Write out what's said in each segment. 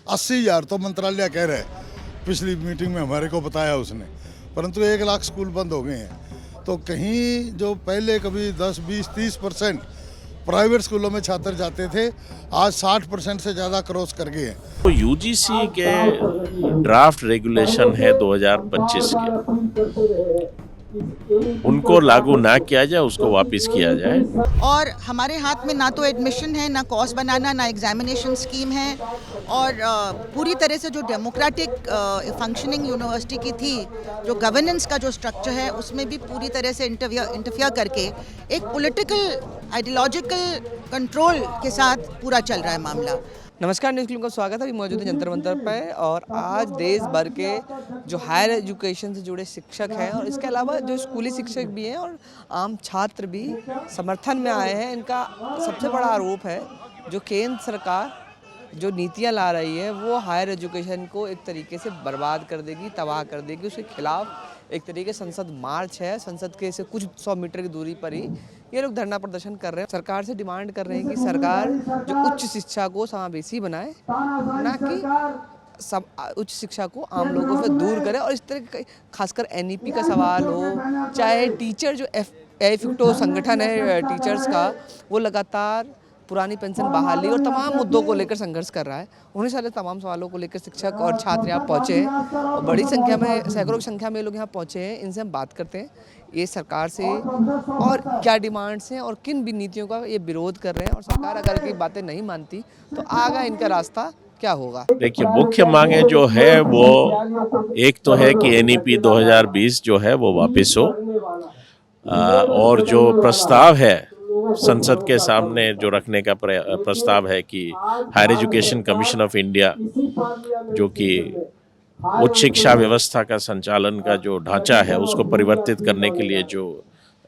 80,000 तो मंत्रालय कह रहा है, पिछली मीटिंग में हमारे को बताया उसने, परंतु 1 लाख स्कूल बंद हो गए हैं। तो कहीं जो पहले कभी 10, 20, 30% प्राइवेट स्कूलों में छात्र जाते थे, आज 60% से ज़्यादा क्रॉस कर गए हैं। तो यूजीसी के ड्राफ्ट रेगुलेशन है 2025 के, उनको लागू ना किया जाए, उसको वापस किया जाए। और हमारे हाथ में ना तो एडमिशन है, ना कॉर्स बनाना, ना एग्जामिनेशन स्कीम है। और पूरी तरह से जो डेमोक्रेटिक फंक्शनिंग यूनिवर्सिटी की थी, जो गवर्नेंस का जो स्ट्रक्चर है, उसमें भी पूरी तरह से इंटरफियर करके एक पॉलिटिकल आइडियोलॉजिकल कंट्रोल के साथ पूरा चल रहा है मामला। नमस्कार, न्यूज़ क्लिप का स्वागत है। अभी मौजूद है जंतर मंतर पर और आज देश भर के जो हायर एजुकेशन से जुड़े शिक्षक हैं और इसके अलावा जो स्कूली शिक्षक भी हैं और आम छात्र भी समर्थन में आए हैं। इनका सबसे बड़ा आरोप है जो केंद्र सरकार जो नीतियां ला रही है वो हायर एजुकेशन को एक तरीके से बर्बाद कर देगी, तबाह कर देगी। उसके खिलाफ एक तरीके संसद मार्च है। संसद के से कुछ 100 मीटर की दूरी पर ही ये लोग धरना प्रदर्शन कर रहे हैं। सरकार से डिमांड कर रहे हैं कि सरकार जो उच्च शिक्षा को समावेशी बनाए, ना कि सब उच्च शिक्षा को आम लोगों से दूर करे। और इस तरह के खासकर एनईपी का सवाल हो, चाहे टीचर जो एफिक्टो संगठन है टीचर्स का, वो लगातार पुरानी पेंशन बहाली और तमाम मुद्दों को लेकर संघर्ष कर रहा है। उन्हीं सारे तमाम सवालों को लेकर शिक्षक और छात्र यहाँ पहुँचे हैं और बड़ी संख्या में, सैकड़ों की संख्या में लोग यहाँ पहुँचे हैं। इनसे हम बात करते हैं ये सरकार से और क्या डिमांड्स हैं और किन भी नीतियों का ये विरोध कर रहे हैं, और सरकार अगर की बातें नहीं मानती तो आगे इनका रास्ता क्या होगा। देखिए, मुख्य मांगे जो है वो एक तो है कि एनईपी 2020 जो है वो वापस हो, और जो प्रस्ताव है संसद के सामने जो रखने का प्रस्ताव है कि higher education commission of India, जो कि उच्च शिक्षा व्यवस्था का संचालन का जो ढांचा है उसको परिवर्तित करने के लिए जो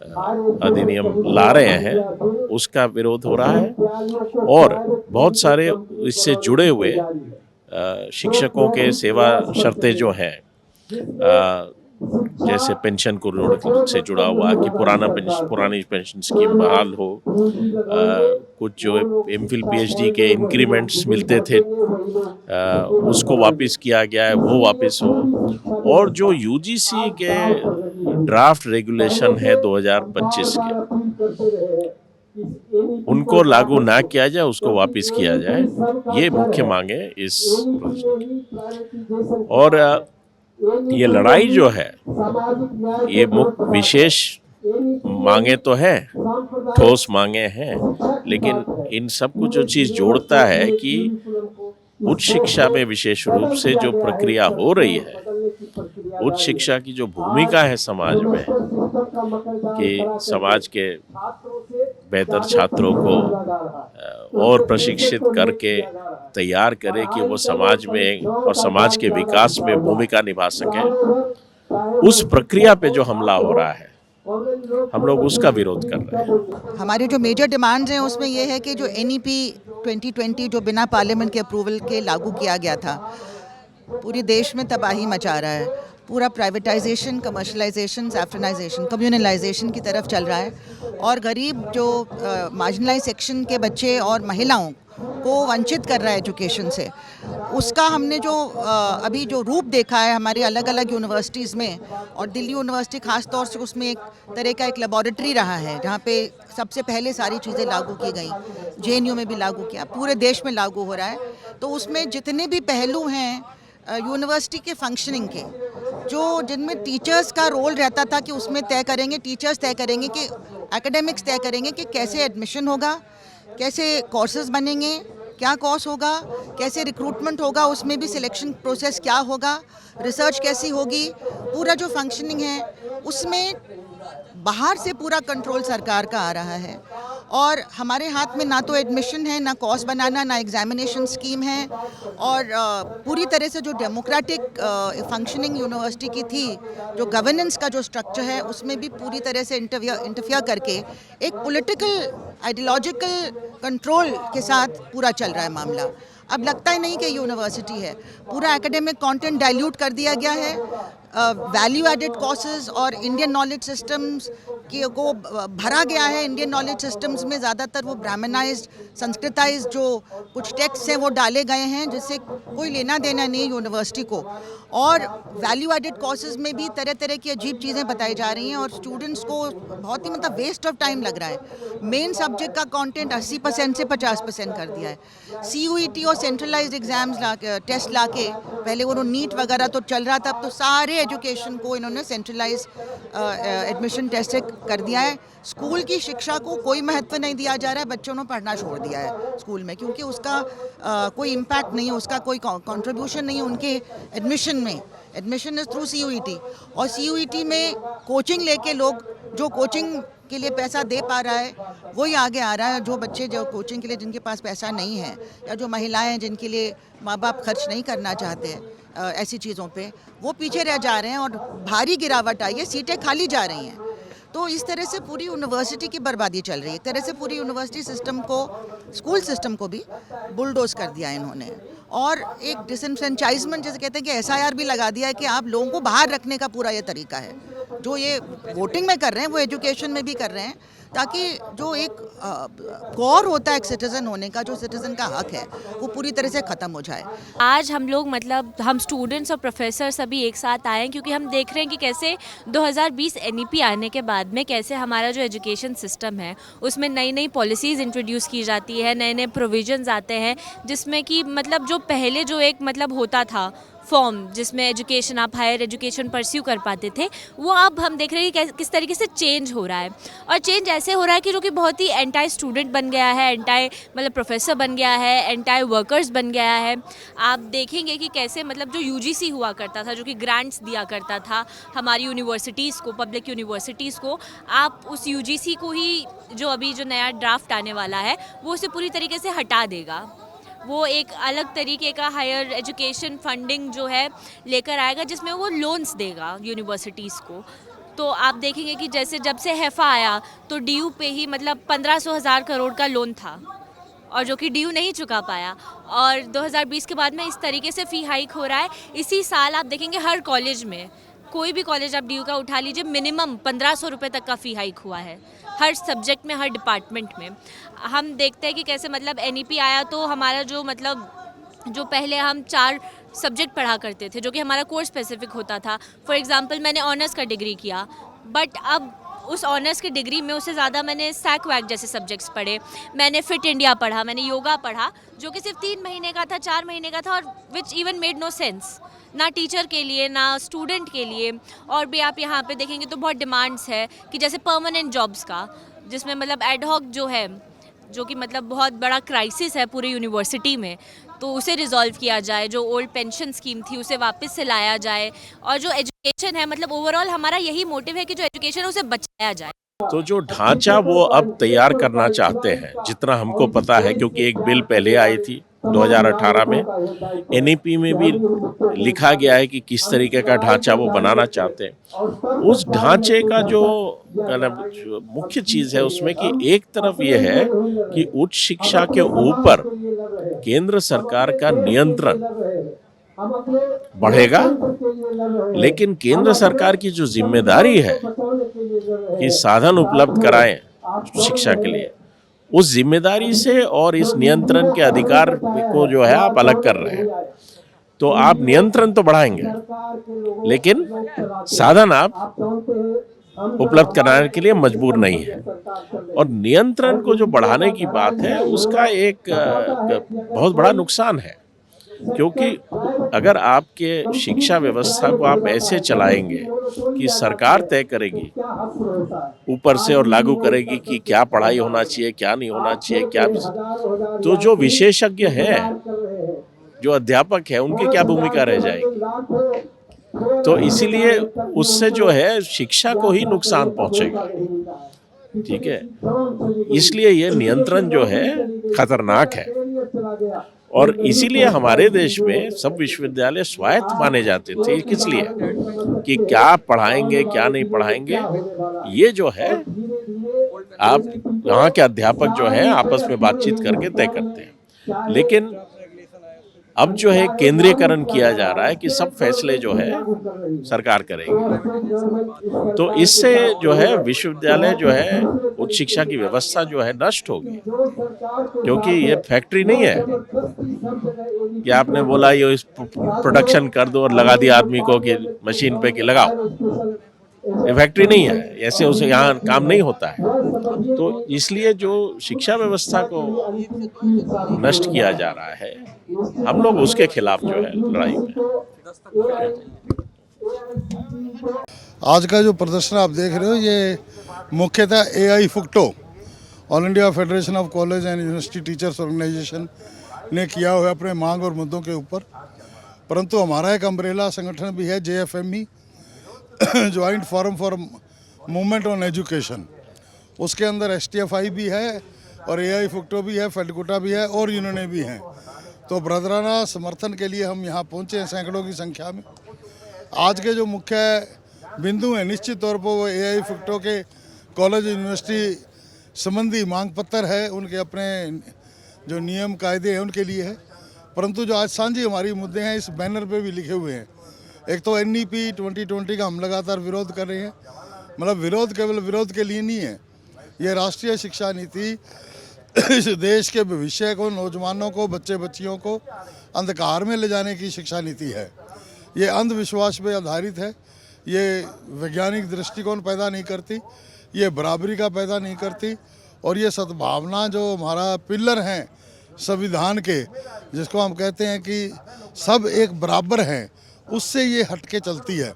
अधिनियम ला रहे हैं, उसका विरोध हो रहा है। और बहुत सारे इससे जुड़े हुए शिक्षकों के सेवा शर्तें जो हैं, जैसे पेंशन को से जुड़ा हुआ कि पुरानी पेंशन स्कीम बहाल हो, कुछ जो एमफिल पीएचडी के इंक्रीमेंट्स मिलते थे उसको वापस किया गया है, वो वापस हो। और जो यूजीसी के ड्राफ्ट रेगुलेशन है 2025 के, उनको लागू ना किया जाए, उसको वापस किया जाए। ये मुख्य मांगे इस और ये लड़ाई जो है, ये विशेष मांगे तो है, ठोस मांगे हैं, लेकिन इन सब कुछ जो चीज जोड़ता है कि उच्च शिक्षा में विशेष रूप से जो प्रक्रिया हो रही है, उच्च शिक्षा की जो भूमिका है समाज में, कि समाज के बेहतर छात्रों को और प्रशिक्षित करके तैयार करे कि वो समाज में और समाज के विकास में भूमिका निभा सके, उस प्रक्रिया पे जो हमला हो रहा है, हम लोग उसका विरोध कर रहे हैं। हमारी जो मेजर डिमांड्स हैं उसमें यह है कि जो एनईपी 2020 जो बिना पार्लियामेंट के अप्रूवल के लागू किया गया था, पूरे देश में तबाही मचा रहा है। पूरा प्राइवेटाइजेशन, कमर्शलाइजेशन, सैफ्रनाइजेशन, कम्युनलाइजेशन की तरफ चल रहा है और गरीब जो मार्जिनलाइज सेक्शन के बच्चे और महिलाओं को वंचित कर रहा है एजुकेशन से। उसका हमने जो अभी जो रूप देखा है हमारे अलग अलग यूनिवर्सिटीज़ में, और दिल्ली यूनिवर्सिटी ख़ास तौर से उसमें एक तरह का एक लेबॉरेटरी रहा है जहाँ पे सबसे पहले सारी चीज़ें लागू की गई। जेएनयू में भी लागू किया, पूरे देश में लागू हो रहा है। तो उसमें जितने भी पहलू हैं यूनिवर्सिटी के फंक्शनिंग के, जो जिनमें टीचर्स का रोल रहता था कि उसमें तय करेंगे, टीचर्स तय करेंगे कि एकेडमिक्स तय करेंगे कि कैसे एडमिशन होगा, कैसे कोर्सेज बनेंगे, क्या कोर्स होगा, कैसे रिक्रूटमेंट होगा, उसमें भी सिलेक्शन प्रोसेस क्या होगा, रिसर्च कैसी होगी, पूरा जो फंक्शनिंग है उसमें बाहर से पूरा कंट्रोल सरकार का आ रहा है। और हमारे हाथ में ना तो एडमिशन है, ना कॉर्स बनाना, ना एग्जामिनेशन स्कीम है। और पूरी तरह से जो डेमोक्रेटिक फंक्शनिंग यूनिवर्सिटी की थी, जो गवर्नेंस का जो स्ट्रक्चर है, उसमें भी पूरी तरह से इंटरफियर करके एक पॉलिटिकल आइडियोलॉजिकल कंट्रोल के साथ पूरा चल रहा है मामला। अब लगता ही नहीं कि यूनिवर्सिटी है, पूरा एकेडमिक कंटेंट डाइल्यूट कर दिया गया है। वैल्यू एडेड कोर्सेज और इंडियन नॉलेज सिस्टम्स को भरा गया है। इंडियन नॉलेज सिस्टम्स में ज़्यादातर वो ब्राह्मणाइज्ड, संस्कृताइज्ड जो कुछ टेक्स्ट हैं वो डाले गए हैं, जिससे कोई लेना देना नहीं यूनिवर्सिटी को। और वैल्यू एडेड कोर्सेज में भी तरह तरह की अजीब चीज़ें बताई जा रही हैं और स्टूडेंट्स को बहुत ही मतलब वेस्ट ऑफ टाइम लग रहा है। मेन सब्जेक्ट का कंटेंट 80% से 50% कर दिया है। CUET और सेंट्रलाइज्ड एग्जाम्स टेस्ट लाके, पहले वो नीट वगैरह तो चल रहा था, अब तो सारे एजुकेशन को इन्होंने सेंट्रलाइज एडमिशन टेस्ट से कर दिया है। स्कूल की शिक्षा को कोई महत्व नहीं दिया जा रहा है, बच्चों ने पढ़ना छोड़ दिया है स्कूल में, क्योंकि उसका कोई इम्पैक्ट नहीं है, उसका कोई कंट्रीब्यूशन नहीं है उनके एडमिशन में। एडमिशन इज़ थ्रू CUET, और CUET में कोचिंग लेके लोग, जो कोचिंग के लिए पैसा दे पा रहा है वही आगे आ रहा है। जो बच्चे जो कोचिंग के लिए जिनके पास पैसा नहीं है, या जो महिलाएं हैं जिनके लिए माँ बाप खर्च नहीं करना चाहते हैं ऐसी चीज़ों पे, वो पीछे रह जा रहे हैं और भारी गिरावट आई है, सीटें खाली जा रही हैं। तो इस तरह से पूरी यूनिवर्सिटी की बर्बादी चल रही है। एक तरह से पूरी यूनिवर्सिटी सिस्टम को, स्कूल सिस्टम को भी बुलडोज कर दिया इन्होंने। और एक डिसएनफ्रेंचाइजमेंट, जैसे कहते हैं कि SIR भी लगा दिया है कि आप लोगों को बाहर रखने का पूरा ये तरीका है। जो ये वोटिंग में कर रहे हैं वो एजुकेशन में भी कर रहे हैं, ताकि जो एक गौर होता है एक सिटीज़न होने का, जो सिटीज़न का हक है, वो पूरी तरह से ख़त्म हो जाए। आज हम लोग मतलब हम स्टूडेंट्स और प्रोफेसर सभी एक साथ आए हैं, क्योंकि हम देख रहे हैं कि कैसे 2020 NEP आने के बाद में कैसे हमारा जो एजुकेशन सिस्टम है उसमें नई नई पॉलिसीज़ इंट्रोड्यूस की जाती है, नए नए प्रोविजंस आते हैं, जिसमें कि मतलब जो पहले जो एक मतलब होता था फॉर्म जिसमें एजुकेशन, आप हायर एजुकेशन परस्यू कर पाते थे, वो अब हम देख रहे हैं कि किस तरीके से चेंज हो रहा है। और चेंज ऐसे हो रहा है कि जो कि बहुत ही एंटाई स्टूडेंट बन गया है, एंटाई मतलब प्रोफेसर बन गया है, एंटाई वर्कर्स बन गया है। आप देखेंगे कि कैसे मतलब जो UGC हुआ करता था, जो कि ग्रांट्स दिया करता था हमारी यूनिवर्सिटीज़ को, पब्लिक यूनिवर्सिटीज़ को, आप उस UGC को ही जो अभी जो नया ड्राफ्ट आने वाला है वो उसे पूरी तरीके से हटा देगा। वो एक अलग तरीके का हायर एजुकेशन फंडिंग जो है लेकर आएगा, जिसमें वो लोन्स देगा यूनिवर्सिटीज़ को। तो आप देखेंगे कि जैसे जब से हैफ़ा आया तो DU पे ही मतलब 1500 करोड़ का लोन था, और जो कि DU नहीं चुका पाया। और 2020 के बाद में इस तरीके से फ़ी हाइक हो रहा है। इसी साल आप देखेंगे हर कॉलेज में, कोई भी कॉलेज आप DU का उठा लीजिए, मिनिमम 1500 रुपये तक का फ़ी हाइक हुआ है हर सब्जेक्ट में, हर डिपार्टमेंट में। हम देखते हैं कि कैसे मतलब NEP आया तो हमारा जो मतलब जो पहले हम 4 सब्जेक्ट पढ़ा करते थे, जो कि हमारा कोर्स स्पेसिफिक होता था। फॉर एग्जांपल मैंने ऑनर्स का डिग्री किया, बट अब उस ऑनर्स की डिग्री में उससे ज़्यादा मैंने सैक वैक जैसे सब्जेक्ट्स पढ़े, मैंने फिट इंडिया पढ़ा, मैंने योगा पढ़ा, जो कि सिर्फ 3 महीने का था, 4 महीने का था, और which even made no sense, ना टीचर के लिए ना स्टूडेंट के लिए। और भी आप यहाँ पे देखेंगे तो बहुत डिमांड्स है कि जैसे परमानेंट जॉब्स का, जिसमें मतलब एडहॉक जो है, जो कि मतलब बहुत बड़ा क्राइसिस है पूरी यूनिवर्सिटी में, तो उसे रिजॉल्व किया जाए। जो ओल्ड पेंशन स्कीम थी उसे वापस से लाया जाए, और जो एजुकेशन है मतलब ओवरऑल हमारा यही मोटिव है कि जो एजुकेशन है उसे बचाया जाए। तो जो ढांचा वो अब तैयार करना चाहते हैं, जितना हमको पता है, क्योंकि एक बिल पहले आई थी 2018 में, NEP में भी लिखा गया है कि किस तरीके का ढांचा वो बनाना चाहते हैं। उस ढांचे का जो मुख्य चीज़ है उसमें कि एक तरफ ये है कि उच्च शिक्षा के ऊपर केंद्र सरकार का नियंत्रण बढ़ेगा, लेकिन केंद्र सरकार की जो जिम्मेदारी है कि साधन उपलब्ध कराएं शिक्षा के लिए, उस जिम्मेदारी से और इस नियंत्रण के अधिकार को जो है आप अलग कर रहे हैं। तो आप नियंत्रण तो बढ़ाएंगे, लेकिन साधन आप उपलब्ध कराने के लिए मजबूर नहीं है। और नियंत्रण को जो बढ़ाने की बात है उसका एक बहुत बड़ा नुकसान है, क्योंकि अगर आपके शिक्षा व्यवस्था को आप ऐसे चलाएंगे कि सरकार तय करेगी ऊपर से और लागू करेगी कि क्या पढ़ाई होना चाहिए, क्या नहीं होना चाहिए, क्या, तो जो विशेषज्ञ हैं, जो अध्यापक हैं, उनकी क्या भूमिका रह जाएगी। तो इसीलिए उससे जो है शिक्षा को ही नुकसान पहुंचेगा। ठीक है, इसलिए ये नियंत्रण जो है खतरनाक है। और इसीलिए हमारे देश में सब विश्वविद्यालय स्वायत्त माने जाते थे, किस लिए कि क्या पढ़ाएंगे क्या नहीं पढ़ाएंगे, ये जो है आप यहाँ के अध्यापक जो है आपस में बातचीत करके तय करते हैं। लेकिन अब जो है केंद्रीयकरण किया जा रहा है कि सब फैसले जो है सरकार करेगी। तो इससे जो है विश्वविद्यालय जो है उच्च शिक्षा की व्यवस्था जो है नष्ट होगी, क्योंकि ये फैक्ट्री नहीं है कि आपने बोला ये प्रोडक्शन कर दो और लगा दिया आदमी को कि मशीन पे कि लगाओ। ये फैक्ट्री नहीं है, ऐसे उसे यहाँ काम नहीं होता है। तो इसलिए जो शिक्षा व्यवस्था को नष्ट किया जा रहा है, हम लोग उसके खिलाफ जो है लड़ाई में। आज का जो प्रदर्शन आप देख रहे हो ये मुख्यतः AI FUCTO, all India federation of college and university teachers organisation ने किया हुआ है अपने मांग और मुद्दों के ऊपर। परंतु हमारा एक अम्ब्रेला संगठन भी है JFME, joint forum for movement on education. उसके अंदर STFI भी है और AI फुक्टो भी है, फेडकोटा भी है और यूनियनें भी हैं। तो ब्रदराना समर्थन के लिए हम यहाँ पहुँचे हैं सैकड़ों की संख्या में। आज के जो मुख्य बिंदु हैं निश्चित तौर पर वो AI फुक्टो के कॉलेज यूनिवर्सिटी संबंधी मांग पत्र है, उनके अपने जो नियम कायदे हैं उनके लिए है। परंतु जो आज सांझी हमारी मुद्दे हैं इस बैनर पे भी लिखे हुए हैं। एक तो NEP 2020 का हम लगातार विरोध कर रहे हैं। मतलब विरोध केवल विरोध के लिए नहीं है, ये राष्ट्रीय शिक्षा नीति इस देश के भविष्य को, नौजवानों को, बच्चे बच्चियों को अंधकार में ले जाने की शिक्षा नीति है। ये अंधविश्वास पे आधारित है, ये वैज्ञानिक दृष्टिकोण पैदा नहीं करती, ये बराबरी का पैदा नहीं करती और ये सद्भावना जो हमारा पिलर हैं संविधान के, जिसको हम कहते हैं कि सब एक बराबर हैं, उससे ये हटके चलती है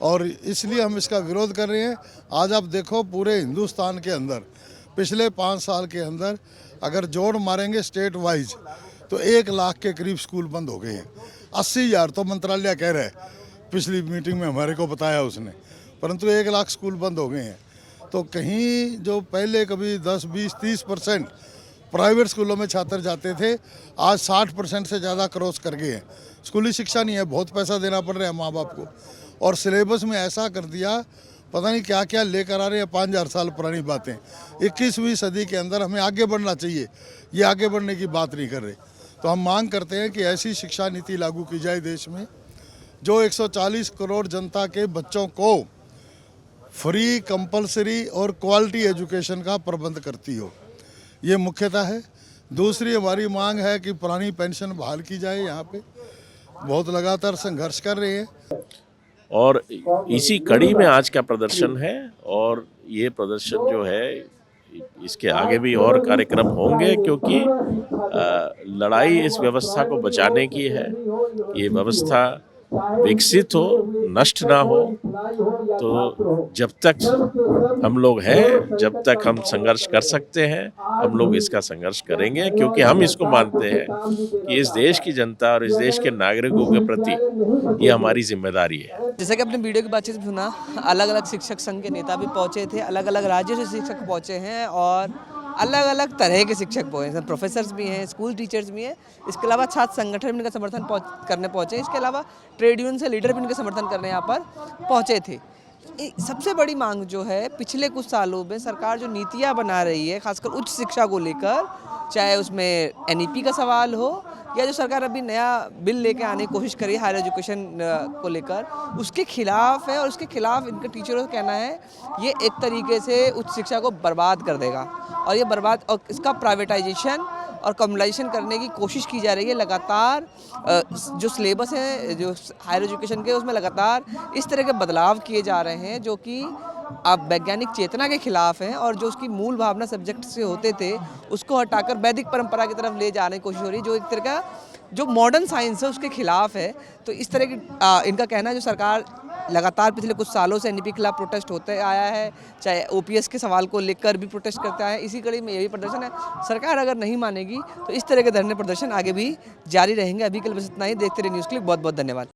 और इसलिए हम इसका विरोध कर रहे हैं। आज आप देखो पूरे हिंदुस्तान के अंदर पिछले 5 साल के अंदर अगर जोड़ मारेंगे स्टेट वाइज तो 1 लाख के करीब स्कूल बंद हो गए हैं। 80,000 तो मंत्रालय कह रहा है, पिछली मीटिंग में हमारे को बताया उसने, परंतु 1 लाख स्कूल बंद हो गए हैं। तो कहीं जो पहले कभी 10, 20, 30% प्राइवेट स्कूलों में छात्र जाते थे, आज 60% से ज़्यादा क्रॉस कर गए हैं। स्कूली शिक्षा नहीं है, बहुत पैसा देना पड़ रहा है माँ बाप को और सिलेबस में ऐसा कर दिया, पता नहीं क्या क्या लेकर आ रहे हैं, 5000 साल पुरानी बातें। 21वीं सदी के अंदर हमें आगे बढ़ना चाहिए, ये आगे बढ़ने की बात नहीं कर रहे। तो हम मांग करते हैं कि ऐसी शिक्षा नीति लागू की जाए देश में जो 140 करोड़ जनता के बच्चों को फ्री, कंपलसरी और क्वालिटी एजुकेशन का प्रबंध करती हो, ये मुख्यतः है। दूसरी हमारी मांग है कि पुरानी पेंशन बहाल की जाए। यहाँ पे बहुत लगातार संघर्ष कर रहे हैं और इसी कड़ी में आज का प्रदर्शन है और ये प्रदर्शन जो है इसके आगे भी और कार्यक्रम होंगे, क्योंकि लड़ाई इस व्यवस्था को बचाने की है। ये व्यवस्था विकसित हो, नष्ट ना हो। तो जब तक हम लोग हैं, जब तक हम संघर्ष कर सकते हैं, हम लोग इसका संघर्ष करेंगे, क्योंकि हम इसको मानते हैं कि इस देश की जनता और इस देश के नागरिकों के प्रति ये हमारी जिम्मेदारी है। जैसा कि आपने वीडियो की बातचीत सुना, अलग अलग शिक्षक संघ के नेता भी पहुंचे थे, अलग अलग राज्यों से शिक्षक पहुंचे हैं और अलग अलग तरह के शिक्षक पहुंचे हैं। प्रोफेसर्स भी हैं, स्कूल टीचर्स भी हैं, इसके अलावा छात्र संगठन भी इनका समर्थन करने पहुंचे, इसके अलावा ट्रेड यूनियन से लीडर भी इनका समर्थन करने यहाँ पर पहुंचे थे। सबसे बड़ी मांग जो है, पिछले कुछ सालों में सरकार जो नीतियाँ बना रही है खासकर उच्च शिक्षा को लेकर, चाहे उसमें NEP का सवाल हो या जो सरकार अभी नया बिल लेके आने की कोशिश करी हायर एजुकेशन को लेकर, उसके खिलाफ है और उसके खिलाफ इनके टीचरों का कहना है ये एक तरीके से उच्च शिक्षा को बर्बाद कर देगा और ये बर्बाद और इसका प्राइवेटाइजेशन और कम्युनलाइजेशन करने की कोशिश की जा रही है। लगातार जो सिलेबस है जो हायर एजुकेशन के, उसमें लगातार इस तरह के बदलाव किए जा रहे हैं जो कि आप वैज्ञानिक चेतना के खिलाफ हैं और जो उसकी मूल भावना सब्जेक्ट से होते थे उसको हटाकर वैदिक परंपरा की तरफ ले जाने की कोशिश हो रही है, जो एक तरह का जो मॉडर्न साइंस है उसके खिलाफ है। तो इस तरह की इनका कहना है जो सरकार लगातार पिछले कुछ सालों से NEP के खिलाफ प्रोटेस्ट होते आया है, चाहे OPS के सवाल को लेकर भी प्रोटेस्ट करते आए हैं, इसी कड़ी में यही प्रदर्शन है। सरकार अगर नहीं मानेगी तो इस तरह के धरने प्रदर्शन आगे भी जारी रहेंगे। अभी के लिए बस इतना ही। देखते रहिए न्यूज़ क्लिक। बहुत बहुत धन्यवाद।